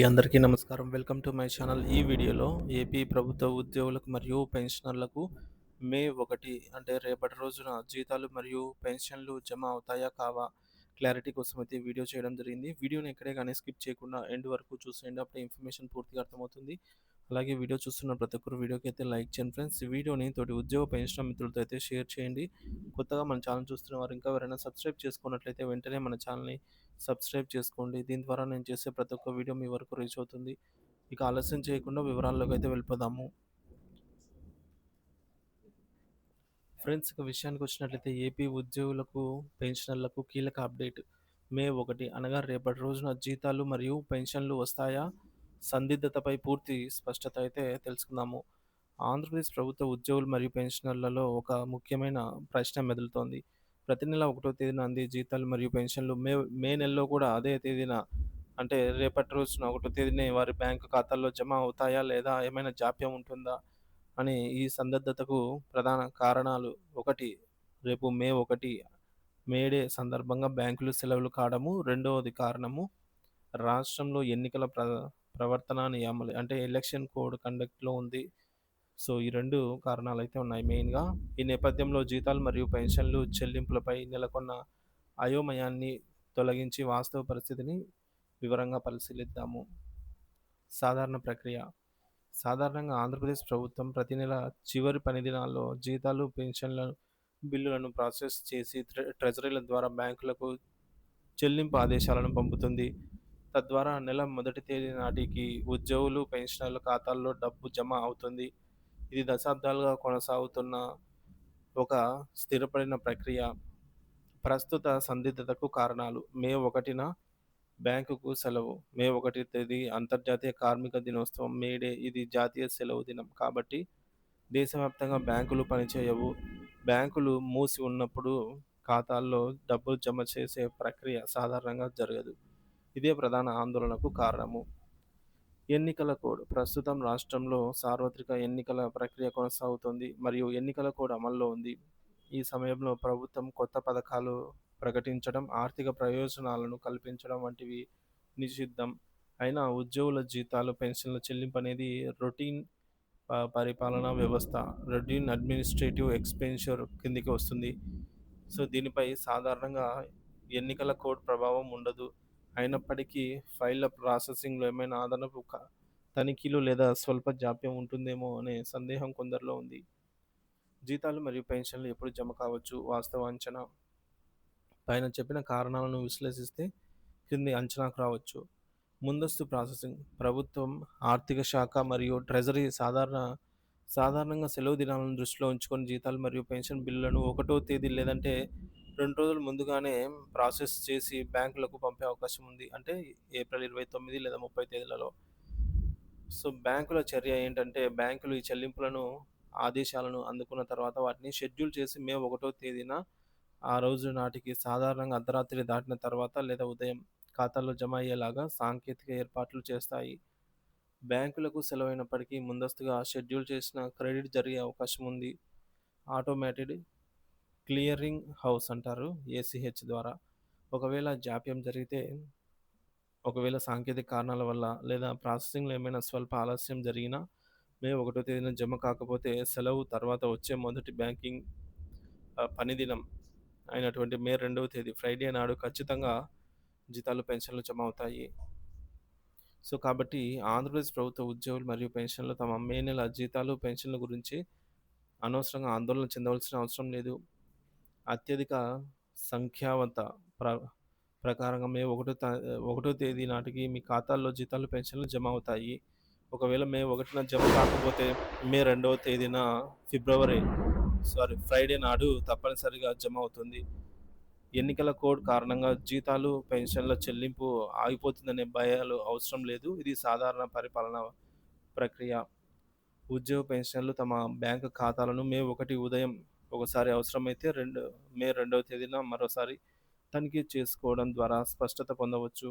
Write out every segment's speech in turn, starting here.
అందరికీ నమస్కారం. Welcome to my channel. ఈ వీడియోలో ఏపీ ప్రభుత్వ ఉద్యోగులకు మరియు పెన్షనర్లకు మే 1 అంటే రేపటి రోజున జీతాలు మరియు పెన్షన్లు జమ అవుతాయా కావా? క్లారిటీ కోసం అయితే ఈ వీడియో చేయడం జరిగింది. వీడియోని ఎక్కడే గానీ స్కిప్ చేయకుండా ఎండ్ వరకు చూసేయండి. అప్పుడే ఇన్ఫర్మేషన్ పూర్తిగా అర్థమవుతుంది. అలాగే వీడియో చూస్తున్న ప్రతి ఒక్కరు వీడియోకి అయితే లైక్ చేయండి ఫ్రెండ్స్. ఈ వీడియోని తోటి ఉద్యోగ పెన్షనర్ మిత్రులతో అయితే షేర్ చేయండి. కొత్తగా మన ఛానల్ చూస్తున్న వారు ఇంకా ఎవరైనా సబ్స్క్రైబ్ చేసుకున్నట్లయితే వెంటనే మన ఛానల్‌ని సబ్స్క్రైబ్ చేసుకోండి. దీని ద్వారా నేను చేసే ప్రతి ఒక్క వీడియో మీ వరకు రీచ్ అవుతుంది. ఇక ఆలస్యం చేయకుండా వివరాల్లోకి అయితే వెళ్ళిపోదాము. ఫ్రెండ్స్, ఇక విషయానికి వచ్చినట్లయితే ఏపీ ఉద్యోగులకు, పెన్షనర్లకు కీలక అప్డేట్. మే 1 అనగా రేపటి రోజున జీతాలు మరియు పెన్షన్లు వస్తాయా? సందిగ్ధతపై పూర్తి స్పష్టత అయితే తెలుసుకుందాము. ఆంధ్రప్రదేశ్ ప్రభుత్వ ఉద్యోగులు మరియు పెన్షనర్లలో ఒక ముఖ్యమైన ప్రశ్న మెదులుతోంది. ప్రతి నెల 1వ తేదీన అందే జీతాలు మరియు పెన్షన్లు మే నెలలో కూడా అదే తేదీన అంటే రేపటి రోజున 1వ తేదీనే వారి బ్యాంకు ఖాతాల్లో జమ అవుతాయా? లేదా ఏమైనా జాప్యం ఉంటుందా? అని ఈ సందిగ్ధతకు ప్రధాన కారణాలు: 1, రేపు మే 1 మేడే సందర్భంగా బ్యాంకులు సెలవులు కావడము. రెండవది కారణము రాష్ట్రంలో ఎన్నికల ప్రవర్తన నియమావళి అంటే ఎలక్షన్ కోడ్ కండక్ట్‌లో ఉంది. సో, ఈ 2 కారణాలైతే ఉన్నాయి మెయిన్‌గా. ఈ నేపథ్యంలో జీతాలు మరియు పెన్షన్లు చెల్లింపులపై నెలకొన్న అయోమయాన్ని తొలగించి వాస్తవ పరిస్థితిని వివరంగా పరిశీలిద్దాము. సాధారణ ప్రక్రియ. సాధారణంగా ఆంధ్రప్రదేశ్ ప్రభుత్వం ప్రతి నెల చివరి పని దినాల్లో జీతాలు, పెన్షన్ల బిల్లులను ప్రాసెస్ చేసి ట్రెజరీల ద్వారా బ్యాంకులకు చెల్లింపు ఆదేశాలను పంపుతుంది. తద్వారా నెల మొదటి తేదీ నాటికి ఉద్యోగులు, పెన్షనర్ల ఖాతాల్లో డబ్బు జమ అవుతుంది. ఇది దశాబ్దాలుగా కొనసాగుతున్న ఒక స్థిరపడిన ప్రక్రియ. ప్రస్తుత సందిగ్ధతకు కారణాలు: మే 1న బ్యాంకుకు సెలవు. మే 1 తేదీ అంతర్జాతీయ కార్మిక దినోత్సవం మే డే. ఇది జాతీయ సెలవు దినం. కాబట్టి దేశవ్యాప్తంగా బ్యాంకులు పనిచేయవు. బ్యాంకులు మూసి ఉన్నప్పుడు ఖాతాల్లో డబ్బులు జమ చేసే ప్రక్రియ సాధారణంగా జరగదు. ఇదే ప్రధాన ఆందోళనకు కారణము. ఎన్నికల కోడ్. ప్రస్తుతం రాష్ట్రంలో సార్వత్రిక ఎన్నికల ప్రక్రియ కొనసాగుతోంది మరియు ఎన్నికల కోడ్ అమల్లో ఉంది. ఈ సమయంలో ప్రభుత్వం కొత్త పథకాలు ప్రకటించడం, ఆర్థిక ప్రయోజనాలను కల్పించడం వంటివి నిషిద్ధం. అయినా ఉద్యోగుల జీతాలు, పెన్షన్ల చెల్లింపు అనేది రొటీన్ పరిపాలనా వ్యవస్థ, రొటీన్ అడ్మినిస్ట్రేటివ్ ఎక్స్‌పెన్షర్ కిందికి వస్తుంది. సో, దీనిపై సాధారణంగా ఎన్నికల కోడ్ ప్రభావం ఉండదు. అయినప్పటికీ ఫైళ్ళ ప్రాసెసింగ్‌లో ఏమైనా అదనపు తనిఖీలు లేదా స్వల్ప జాప్యం ఉంటుందేమో అనే సందేహం కొందరిలో ఉంది. జీతాలు మరియు పెన్షన్లు ఎప్పుడు జమ కావచ్చు? వాస్తవ అంచనా. పైన చెప్పిన కారణాలను విశ్లేషిస్తే క్రింది అంచనాకు రావచ్చు. ముందస్తు ప్రాసెసింగ్. ప్రభుత్వం, ఆర్థిక శాఖ మరియు ట్రెజరీ సాధారణంగా సెలవు దినాలను దృష్టిలో ఉంచుకొని జీతాలు మరియు పెన్షన్ బిల్లులను 1వ తేదీ లేదంటే 2 రోజులు ముందుగానే ప్రాసెస్ చేసి బ్యాంకులకు పంపే అవకాశం ఉంది. అంటే ఏప్రిల్ 29 లేదా 30 తేదీలలో. సో, బ్యాంకుల చర్య ఏంటంటే బ్యాంకులు ఈ చెల్లింపులను ఆదేశాలను అందుకున్న తర్వాత వాటిని షెడ్యూల్ చేసి మే 1వ తేదీన ఆ రోజు నాటికి సాధారణంగా అర్ధరాత్రి దాటిన తర్వాత లేదా ఉదయం ఖాతాల్లో జమ అయ్యేలాగా సాంకేతిక ఏర్పాట్లు చేస్తాయి. బ్యాంకులకు సెలవైనప్పటికీ ముందస్తుగా షెడ్యూల్ చేసిన క్రెడిట్ జరిగే అవకాశం ఉంది. ఆటోమేటెడ్ క్లియరింగ్ హౌస్ అంటారు, ఏసీహెచ్ ద్వారా. ఒకవేళ జాప్యం జరిగితే, ఒకవేళ సాంకేతిక కారణాల వల్ల లేదా ప్రాసెసింగ్‌లో ఏమైనా స్వల్ప ఆలస్యం జరిగినా, మే 1వ తేదీన జమ కాకపోతే సెలవు తర్వాత వచ్చే మొదటి బ్యాంకింగ్ పని దినం అయినటువంటి మే 2వ తేదీ ఫ్రైడే నాడు ఖచ్చితంగా జీతాలు, పెన్షన్లు జమ అవుతాయి. సో, కాబట్టి ఆంధ్రప్రదేశ్ ప్రభుత్వ ఉద్యోగులు మరియు పెన్షన్లు తమ మే నెల జీతాలు, పెన్షన్ల గురించి అనవసరంగా ఆందోళన చెందవలసిన అవసరం లేదు. అత్యధిక సంఖ్యావంత ప్ర ప్రకారంగా మే 1వ తేదీ నాటికి మీ ఖాతాల్లో జీతాలు, పెన్షన్లు జమ అవుతాయి. ఒకవేళ మే 1న జమ కాకపోతే మే 2వ తేదీన ఫిబ్రవరి ఫ్రైడే నాడు తప్పనిసరిగా జమ అవుతుంది. ఎన్నికల కోడ్ కారణంగా జీతాలు, పెన్షన్ల చెల్లింపు ఆగిపోతుందనే భయాలు అవసరం లేదు. ఇది సాధారణ పరిపాలన ప్రక్రియ. ఉద్యోగ పెన్షనర్లు తమ బ్యాంకు ఖాతాలను మే 1 ఉదయం ఒకసారి, అవసరమైతే మే 2వ తేదీన మరోసారి తనిఖీ చేసుకోవడం ద్వారా స్పష్టత పొందవచ్చు.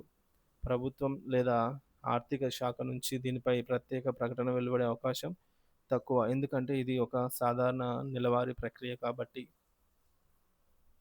ప్రభుత్వం లేదా ఆర్థిక శాఖ నుంచి దీనిపై ప్రత్యేక ప్రకటన వెలువడే అవకాశం తక్కువ. ఎందుకంటే ఇది ఒక సాధారణ నెలవారీ ప్రక్రియ కాబట్టి.